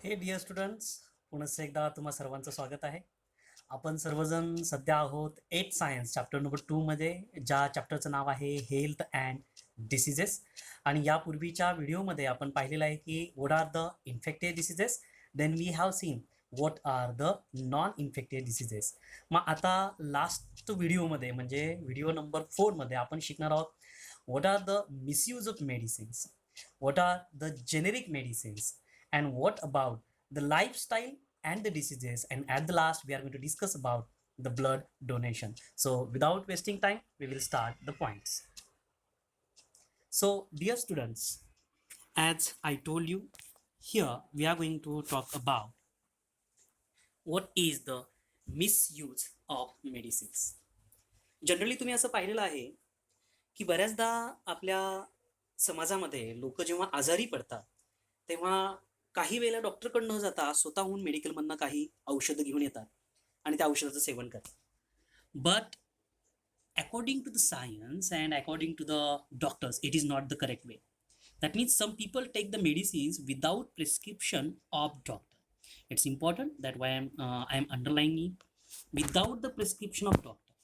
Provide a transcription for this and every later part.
हे dear students, पुन्हा एकदा तुम्हा सर्वांचं स्वागत आहे. आपण सर्वजण सध्या आहोत 8th सायन्स चॅप्टर नंबर 2 मध्ये, ज्या चॅप्टरचं नाव आहे हेल्थ अँड डिसीजेस. आणि यापूर्वीच्या व्हिडिओमध्ये आपण पाहिलेलं आहे की what are the infected diseases, then we have seen what are the non infected diseases. मग आता लास्ट व्हिडिओमध्ये म्हणजे व्हिडिओ नंबर 4 मध्ये आपण शिकणार आहोत what are the misuse of medicines, what are the generic medicines, and what about the lifestyle and the diseases, and at the last we are going to discuss about the blood donation. So without wasting time, we will start the points. So dear students, as I told you, here we are going to talk about what is the misuse of medicines. Generally तुम्ही असं पाहिलेलं आहे की बऱ्याचदा आपल्या समाजामध्ये लोक जेव्हा आजारी पडतात तेव्हा काही वेळेला डॉक्टरकडे न जाता स्वतःहून मेडिकलमधनं काही औषधं घेऊन येतात आणि त्या औषधाचं सेवन करतात. But according to the science and according to the doctors, it is not the correct way. That means some people take the medicines without prescription of doctor. It's important that why I am underlining without the prescription of doctor.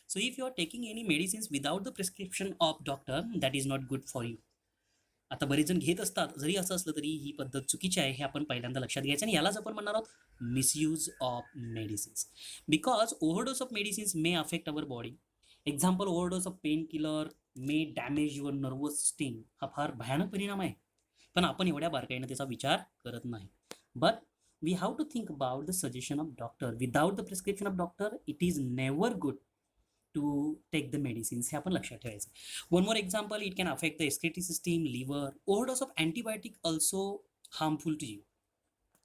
So if you are taking any medicines without the prescription of doctor, that is not good for you. आता बरेच जण घेत असतात, जरी असं असलं तरी ही पद्धत चुकीची आहे हे आपण पहिल्यांदा लक्षात घ्यायचं. आणि यालाच आपण म्हणणार आहोत misuse of medicines. Because overdose of medicines may affect our body. Example, overdose of pain killer may damage your nervous system. हा फार भयानक परिणाम आहे, पण आपण एवढ्या बारकाईने त्याचा विचार करत नाही. But we have to think about the suggestion of doctor. Without the prescription of doctor it is never good to take the medicines, हे आपण लक्षात ठेवायचं. One more example, it can affect the excretory system, liver. Overdose of antibiotic also harmful to you.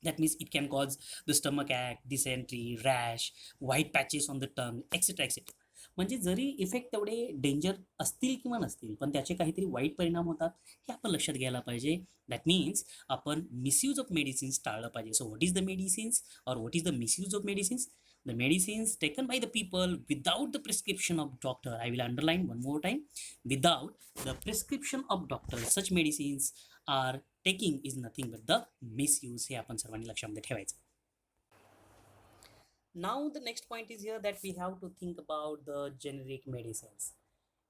That means it can cause the stomach ache, dysentery, rash, white patches on the tongue, etc. etc. म्हणजे जरी effect तेवढे danger असतील किंवा नसतील, पण त्याचे काहीतरी वाईट परिणाम होतात हे आपण लक्षात घ्यायला पाहिजे. दॅट मीन्स आपण मिसयूज ऑफ मेडिसिन्स टाळलं पाहिजे. So what is the medicines और what is the misuse of medicines? The medicines taken by the people without the prescription of doctor. I will underline one more time. Without the prescription of doctor, such medicines are taking is nothing but the misuse. हे आपण सर्वांनी लक्षामध्ये ठेवायचं. Now the next point is here that we have to think about the generic medicines.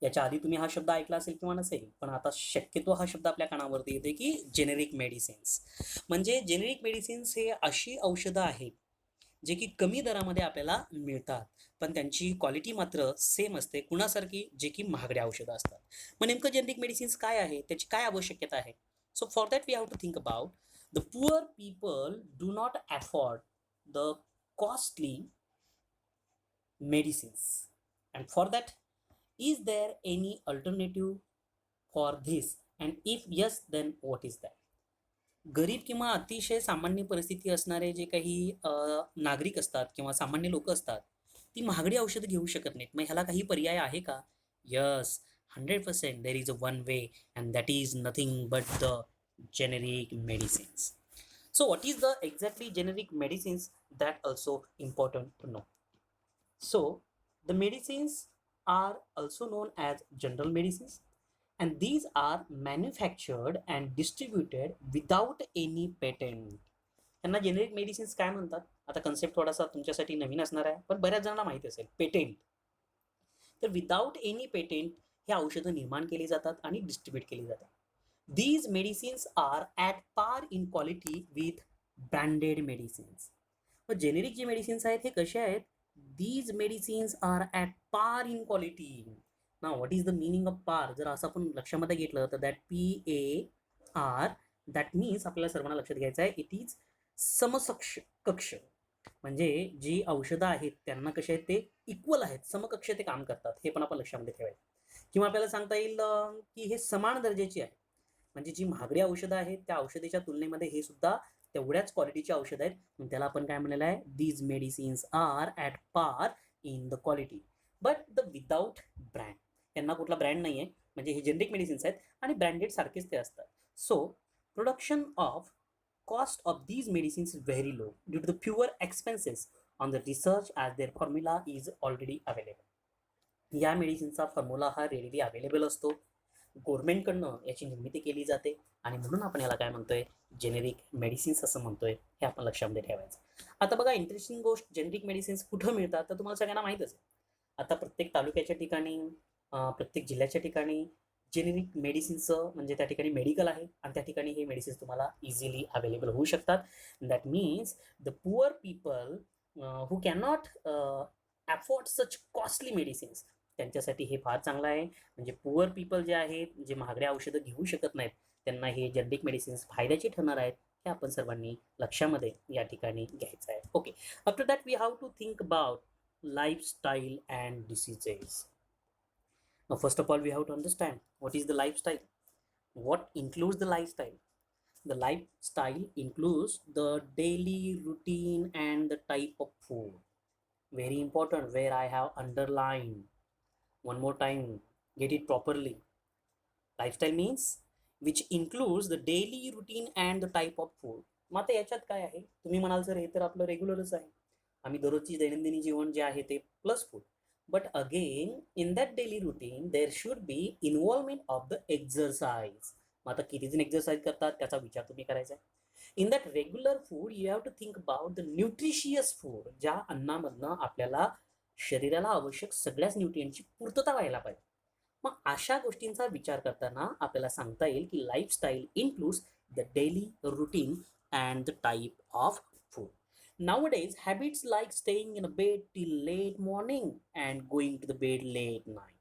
याच्या आधी तुम्ही हा शब्द ऐकला असेल किंवा नसेल, पण आता शक्यतो हा शब्द आपल्या कानावरती येते की जेनेरिक मेडिसिन्स. म्हणजे जेनेरिक मेडिसिन्स हे अशी औषधं आहेत जे की कमी दरामध्ये आपल्याला मिळतात, पण त्यांची क्वालिटी मात्र सेम असते कुणासारखी, जे की महागड्या औषधं असतात. मग नेमकं जेनेरिक मेडिसिन्स काय आहे, त्याची काय आवश्यकता आहे? So for that we have to think about the poor people do not afford the costly medicines, and for that is there any alternative for this, and if yes then what is that? गरीब किंवा अतिशय सामान्य परिस्थिती असणारे जे काही नागरिक असतात किंवा सामान्य लोक असतात, ती महागडी औषधं घेऊ शकत नाहीत. मग ह्याला काही पर्याय आहे का? Yes, 100% there is a one way, and that is nothing but the generic medicines. So what is the exactly generic medicines? That also important to know. So the medicines are also known as general medicines, and these are manufactured and distributed without any patent. त्यांना generic medicines काय म्हणतात? आता concept थोडासा तुमच्यासाठी नवीन असणार आहे, पण बऱ्याच जणांना माहिती असेल पेटेंट. तर विदाउट एनी पेटेंट हे औषधं निर्माण केली जातात आणि डिस्ट्रीब्यूट केली जातात. दीज मेडिसिन्स आर ॲट पार in quality with branded medicines. मग जेनेरिक जे मेडिसिन्स आहेत हे कसे आहेत? दीज मेडिसिन्स आर ॲट पार इन क्वालिटी. ना what is the meaning of पार? जर असं आपण लक्षामध्ये घेतलं तर दॅट PAR, दॅट मीन्स आपल्याला सर्वांना लक्षात घ्यायचं आहे इट इज समकक्ष. म्हणजे जी औषधं आहेत त्यांना कसे आहेत, ते इक्वल आहेत, समकक्ष ते काम करतात, हे पण आपण लक्षामध्ये ठेवायचं. किंवा आपल्याला सांगता येईल की हे समान दर्जाची आहे. म्हणजे जी महागडी औषधं आहेत त्या औषधीच्या तुलनेमध्ये हे सुद्धा तेवढ्याच क्वालिटीची औषधं आहेत. त्याला आपण काय म्हणलेलं आहे? दीज मेडिसिन्स आर ॲट पार in the quality but the without brand. त्यांना कुठला ब्रँड नाही आहे, म्हणजे हे जेनेरिक मेडिसिन्स आहेत आणि ब्रँडेड सारखेच ते असतात. So production of cost of these medicines is very low due to the pure expenses on the research as their formula is already available. या मेडिसिनचा फॉर्म्युला हा रेडीली अवेलेबल असतो, गव्हर्नमेंटकडनं याची निर्मिती केली जाते आणि म्हणून आपण याला काय म्हणतोय? जेनेरिक मेडिसिन्स असं म्हणतोय, हे आपण लक्षामध्ये ठेवायचं. आता बघा, इंटरेस्टिंग गोष्ट, जेनेरिक मेडिसिन्स कुठं मिळतात तर तुम्हाला सगळ्यांना माहीतच आहे. आता प्रत्येक तालुक्याच्या ठिकाणी, प्रत्येक जिल्ह्याच्या ठिकाणी जेनेरिक मेडिसिन्सचं म्हणजे त्या ठिकाणी मेडिकल आहे आणि त्या ठिकाणी हे मेडिसिन्स तुम्हाला इझिली अवेलेबल होऊ शकतात. That means the poor people who can not afford such costly medicines, त्यांच्यासाठी हे फार चांगलं आहे. म्हणजे पुअर पीपल जे आहेत, जे महागड्या औषधं घेऊ शकत नाहीत, त्यांना हे जेनेरिक मेडिसिन्स फायद्याचे ठरणार आहेत. हे आपण सर्वांनी लक्षामध्ये या ठिकाणी घ्यायचं आहे. Okay, after that we have to think about lifestyle and diseases. Now, first of all, we have to understand what is the lifestyle. What includes the lifestyle? The lifestyle includes the daily routine and the type of food. Very important, where I have underlined. One more time, get it properly. Lifestyle means which includes the daily routine and the type of food. मग आता याच्यात काय आहे, तुम्ही म्हणाल sir हे तर आपलं रेग्युलरच आहे, आम्ही दररोजची दैनंदिन जीवन जे आहे ते plus food. But again in that daily routine there should be involvement of the exercise. मग आता किती जण एक्झरसाइज करतात त्याचा विचार तुम्ही करायचा आहे. In that regular food you have to think about the nutritious food, ज्या अन्नामधनं आपल्याला शरीराला आवश्यक सगळ्याच न्यूट्रियनची पूर्तता व्हायला पाहिजे. मग अशा गोष्टींचा विचार करताना आपल्याला सांगता येईल की lifestyle includes the daily routine and the type of food. Nowadays, habits like staying in a bed till late morning and going to the bed late night.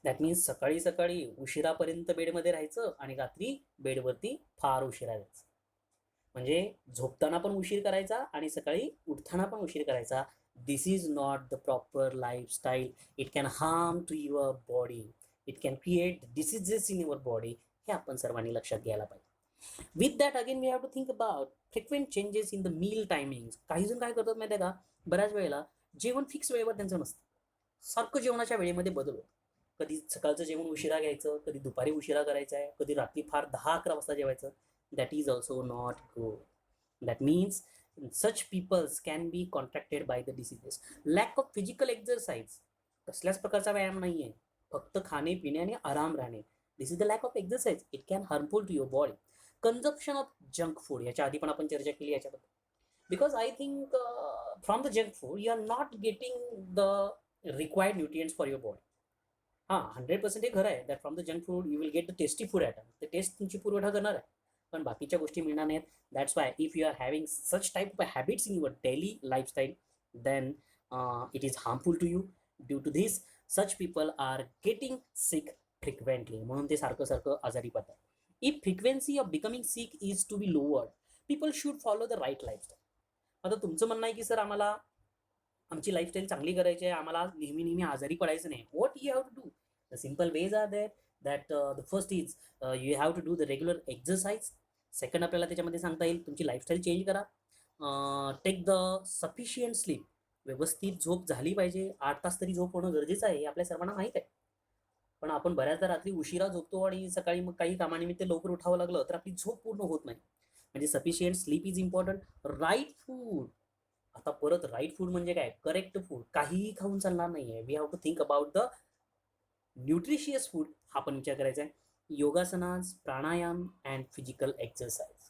That means सकाळी सकाळी उशिरापर्यंत बेडमध्ये राहायचं आणि रात्री बेडवरती फार उशिरा जायचं. म्हणजे झोपताना पण उशीर करायचा आणि सकाळी उठताना पण उशीर करायचा. This is not the proper lifestyle. It can harm to your body. It can create diseases in your body. हे आपण सर्वांनी लक्षात घ्यायला पाहिजे. With that again we have to think about frequent changes in the meal timings. काही जण काय करतात माहिती आहे का, बऱ्याच वेळेला जेवण फिक्स वेळेवर त्यांचं नसतं, सारखं जेवणाच्या वेळेमध्ये बदल होतो. कधी सकाळचं जेवण उशिरा घ्यायचं, कधी दुपारी उशिरा करायचं आहे, कधी रात्री फार 10-11 वाजता जेवायचं. That is also not good. That means such peoples can be contracted by the diseases. Lack of physical exercise, कसल्याच प्रकारचा व्यायाम नाही आहे, फक्त खाणे पिणे आणि आराम राहणे. This is the lack of exercise. It can harmful to your body. Consumption of junk food, याच्या आधी पण आपण चर्चा केली याच्याबद्दल. Because I think from the junk food you are not getting the required nutrients for your body. हां, 100% हे खरं आहे that from the junk food you will get the tasty food item. ते टेस्ट तुमची पुरवठा करणार आहे, पण बाकीच्या गोष्टी मिळणार नाहीत. That's why if you are having such type of habits in your daily lifestyle, then it is harmful to you. Due to this such people are getting sick frequently. म्हणून ते सारखं सारखं आजारी पडतात. If frequency of becoming sick is to be lowered, people should follow the right lifestyle. आता तुमचं म्हणणं आहे की सर आम्हाला आमची लाईफस्टाईल चांगली करायची आहे, आम्हाला नेहमी नेहमी आजारी पडायचं नाही. What you have to do? The simple ways are that. That the first is you have to do the regular exercise. Second आपल्याला त्याच्यामध्ये सांगता येईल तुमची लाईफस्टाईल चेंज करा. Take the sufficient sleep. व्यवस्थित झोप झाली पाहिजे. 8 तास तरी झोप होणं गरजेचं आहे, हे आपल्या सर्वांना माहीत आहे. पण आपण बऱ्याचदा रात्री उशिरा झोपतो आणि सकाळी मग काही कामानिमित्त लवकर उठावं लागलं तर आपली झोप पूर्ण होत नाही. म्हणजे sufficient sleep is important. Right food. आता परत राईट फूड म्हणजे काय, करेक्ट फूड. काहीही खाऊन चालणार नाही आहे. We have to think about the nutritious food. हा पण विचार करायचा आहे. योगासनाज, प्राणायाम अँड फिजिकल एक्सरसाइज.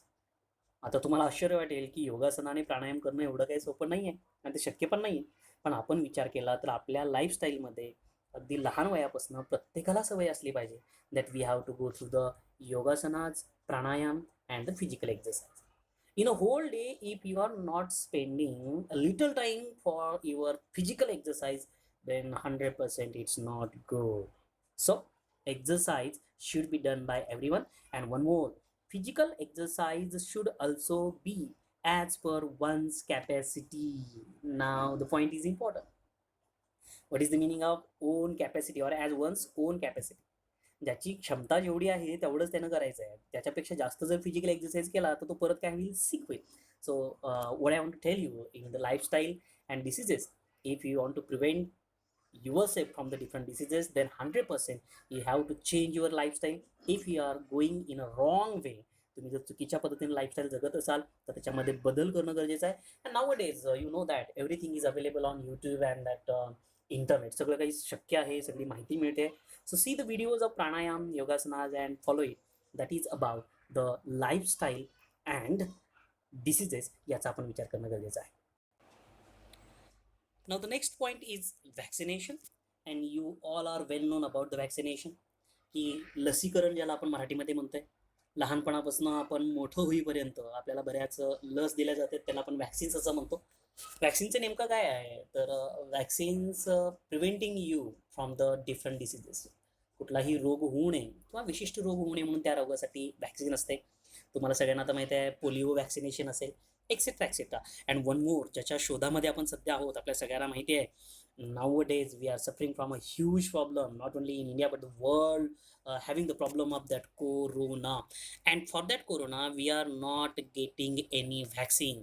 आता तुम्हाला आश्चर्य वाटेल की योगासन आणि प्राणायाम करणं एवढं काही सोपं नाही आहे आणि ते शक्य पण नाही आहे. पण आपण विचार केला तर आपल्या लाईफस्टाईलमध्ये अगदी लहान वयापासून प्रत्येकाला सवय असली पाहिजे that we have to go through the yogasanas, pranayama and the physical exercise. In a whole day, if you are not spending a little time for your physical exercise, then 100% it's not good. So, exercise should be done by everyone. And one more, physical exercise should also be as per one's capacity. Now, the point is important. What is the meaning of own capacity or as one's own capacity? ज्याची क्षमता जेवढी आहे तेवढंच त्यानं करायचं आहे. त्याच्यापेक्षा जास्त जर फिजिकल एक्सरसाइज केला तर तो परत काय होईल, सिक होईल. So what I want to tell you in the lifestyle and diseases, if you want to prevent yourself from the different diseases, then 100% you have to change your lifestyle. If you are going in a wrong way, तुम्ही जर चुकीच्या पद्धतीने lifestyle जगत असाल तर त्याच्यामध्ये बदल करणं गरजेचं आहे. And now days you know that everything is available on YouTube and that internet. सगळं काही शक्य आहे, सगळी माहिती मिळते. So see the videos of pranayam, yogasanas and follow it. That is about the lifestyle and diseases याचा आपण विचार करणं गरजेचं आहे. Now the next point is vaccination, and you all are well known about the vaccination, की लसीकरण ज्याला आपण मराठीमध्ये म्हणतोय. लहानपणापासून आपण मोठं होईपर्यंत आपल्याला बऱ्याच लस दिल्या जातात, त्याला आपण व्हॅक्सिन्स असं म्हणतो. व्हॅक्सिनचं नेमकं काय आहे, तर vaccines preventing you from the different diseases. कुठलाही रोग होऊ नये किंवा विशिष्ट रोग होऊ नये म्हणून त्या रोगासाठी व्हॅक्सिन असते. तुम्हाला सगळ्यांना तर माहिती आहे, पोलिओ व्हॅक्सिनेशन असेल, etcetera etcetera. And one more, ज्याच्या शोधामध्ये आपण सध्या आहोत, आपल्या सगळ्यांना माहिती आहे, nowadays we are suffering from a huge problem, not only in India but the world, having the problem of that corona. And for that corona we are not getting any vaccine.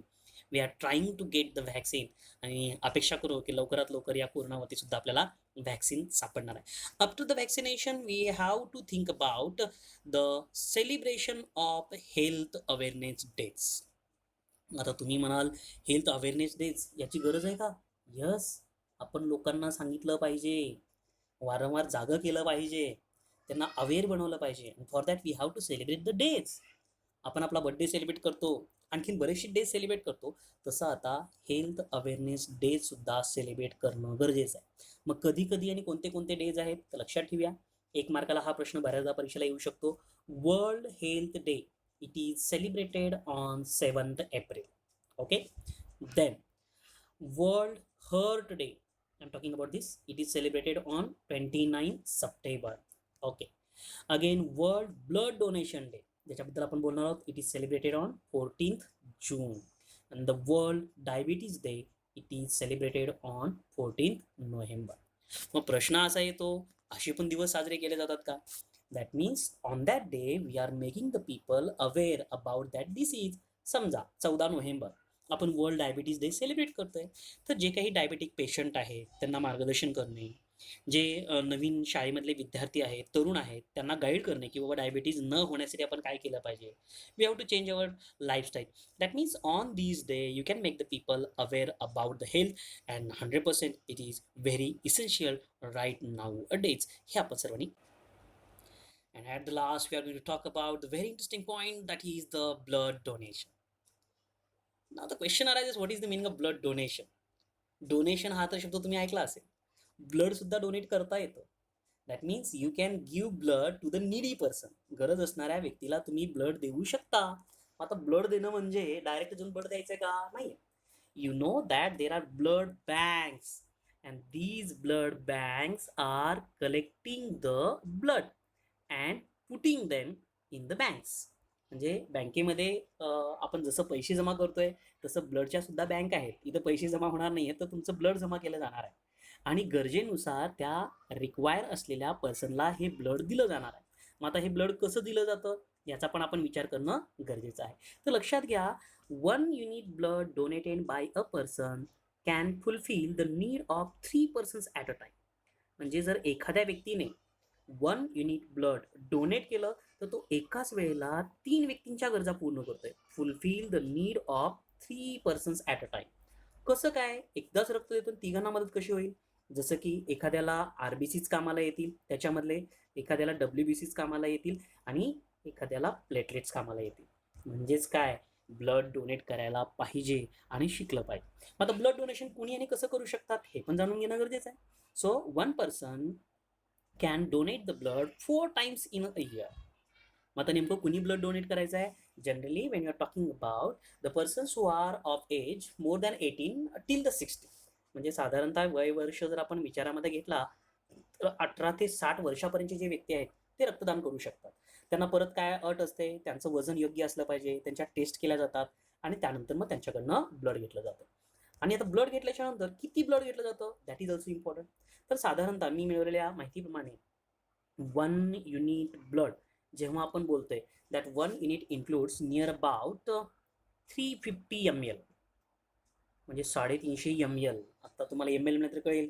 We are trying to get the vaccine, आणि अपेक्षा करू की लवकरात लवकर या कोरोनावरती सुद्धा आपल्याला vaccine सापडणार आहे. Up to the vaccination we have to think about the celebration of health awareness days. आता तुम्ही म्हणाल, हेल्थ अवेअरनेस डेज याची गरज आहे का? यस, आपण लोकांना सांगितलं पाहिजे, वारंवार जागं केलं पाहिजे, त्यांना अवेअर बनवलं पाहिजे. For that we have to celebrate the days. आपण आपला बड्डे सेलिब्रेट करतो, आणखीन बरेचसे डेज सेलिब्रेट करतो, तसं आता हेल्थ अवेअरनेस डेज सुद्धा सेलिब्रेट करणं गरजेचं आहे. मग कधी कधी आणि कोणते कोणते डेज आहेत तर लक्षात ठेवूया. एक मार्काला हा प्रश्न बऱ्याचदा परीक्षेला येऊ शकतो. World health day, it is celebrated on 7th April. Okay, then World Heart Day, I'm talking about this, it is celebrated on 29th September. Okay, again World Blood Donation Day, ज्याच्याबद्दल आपण बोलणार आहोत, it is celebrated on 14th June. And the World Diabetes Day, it is celebrated on 14th November. मग प्रश्न असा येतो, असे पण दिवस साजरे केले जातात का? That means on that day we are making the people aware about that disease. समजा 14 नोव्हेंबर आपण वर्ल्ड डायबिटीज डे सेलिब्रेट करतोय, तर जे काही डायबेटिक पेशंट आहेत त्यांना मार्गदर्शन करणे, जे नवीन शाळेमधले विद्यार्थी आहेत, तरुण आहेत, त्यांना गाईड करणे की बाबा डायबिटीज न होण्यासाठी आपण काय केलं पाहिजे. We have to change our lifestyle. That means on these day you can make the people aware about the health, and 100% it is very essential right now a days. हे आपण सर्वांनी. And at the last, we are going to talk about the very interesting point, that is the blood donation. Now the question arises, what is the meaning of blood donation? Donation हा तर शब्द तुम्ही ऐकला असेल. Blood सुद्धा donate करता येतं. That means you can give blood to the needy person. गरज असणाऱ्या व्यक्तीला तुम्ही ब्लड देऊ शकता. आता ब्लड देणं म्हणजे डायरेक्ट जाऊन ब्लड द्यायचं का? नाही. You know that there are blood banks, and these blood banks are collecting the blood and putting them in the banks. म्हणजे बँकेमध्ये आपण जसं पैसे जमा करतोय तसं ब्लडच्या सुद्धा बँक आहेत. इथं पैसे जमा होणार नाही आहे, तर तुमचं ब्लड जमा केलं जाणार आहे, आणि गरजेनुसार त्या रिक्वायर असलेल्या पर्सनला हे ब्लड दिलं जाणार आहे. मग आता हे ब्लड कसं दिलं जातं याचा पण आपण विचार करणं गरजेचं आहे. तर लक्षात घ्या, 1 unit blood donated bye a person can fulfil the need of 3 persons at a time. म्हणजे जर एखाद्या व्यक्तीने 1 युनिट ब्लड डोनेट केलं तर तो एकाच वेळेला 3 व्यक्तींच्या गरजा पूर्ण करतोय. Fulfil the need of 3 persons at a time. कसं काय? एकदाच रक्त देतो, तिघांना मदत कशी होईल? जसं की एखाद्याला RBCच कामाला येतील, त्याच्यामधले एखाद्याला WBCच कामाला येतील, आणि एखाद्याला प्लेटलेट्स कामाला येतील. म्हणजेच काय, ब्लड डोनेट करायला पाहिजे आणि शिकलं पाहिजे. आता ब्लड डोनेशन कुणी आणि कसं करू शकतात हे पण जाणून घेणं गरजेचं आहे. So 1 person can donate the blood 4 times in a year. मग आता नेमकं कुणी ब्लड डोनेट करायचं आहे? Generally when you are talking about the persons who are of age more than 18 till the 60. म्हणजे साधारणतः वय वर्ष जर आपण विचारामध्ये घेतला तर 18 ते 60 वर्षापर्यंतचे जे व्यक्ती आहेत ते रक्तदान करू शकतात. त्यांना परत काय अट असते, त्यांचं वजन योग्य असलं पाहिजे, त्यांच्या टेस्ट केल्या जातात, आणि त्यानंतर मग त्यांच्याकडनं ब्लड घेतलं जातं. आणि आता ब्लड घेतल्याच्या नंतर किती ब्लड घेतलं जातं दॅट इज ऑल्सो इम्पॉर्टंट. तर साधारणतः मी मिळवलेल्या माहितीप्रमाणे 1 युनिट ब्लड जेव्हा आपण बोलतोय, that 1 unit includes near about 350 ml, म्हणजे 350 ml. आता तुम्हाला ml मध्ये कळेल,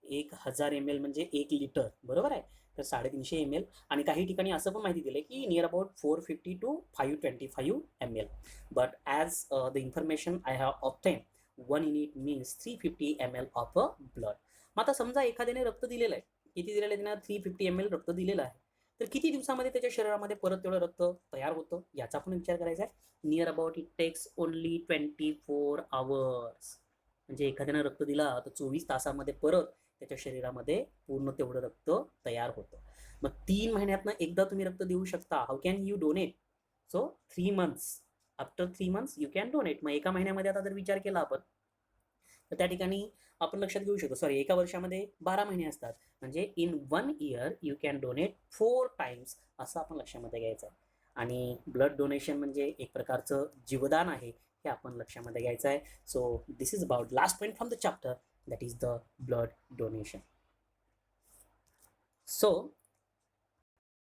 1000 ml म्हणजे 1 लिटर, बरोबर आहे. तर 350 ml, आणि काही ठिकाणी असं पण माहिती दिलं की near about 450 to 525 ml. But as the information I have obtain, 1 unit means 350 ml of a blood. मग आता समजा एखाद्याने रक्त दिलेलं आहे, किती दिलेलं आहे त्यानं? 350 ml रक्त दिलेलं आहे. तर किती दिवसामध्ये त्याच्या शरीरामध्ये परत तेवढं रक्त तयार होतं याचा पण विचार करायचा आहे. Near about it takes only 24 hours. म्हणजे एखाद्यानं रक्त दिला तर 24 तासामध्ये परत त्याच्या शरीरामध्ये पूर्ण तेवढं रक्त तयार होतं. मग 3 महिन्यातनं एकदा तुम्ही रक्त देऊ शकता. How can you donate? So 3 months, after 3 months you can donate. मग एका महिन्यामध्ये आता जर विचार केला आपण तर त्या ठिकाणी आपण लक्षात घेऊ शकतो, सॉरी एका वर्षामध्ये 12 महिने असतात, म्हणजे in 1 year you can donate 4 times, असं आपण लक्षामध्ये घ्यायचं आहे. आणि ब्लड डोनेशन म्हणजे एक प्रकारचं जीवदान आहे हे आपण लक्षामध्ये घ्यायचं आहे. So this is about last point from the chapter, that is the blood donation. So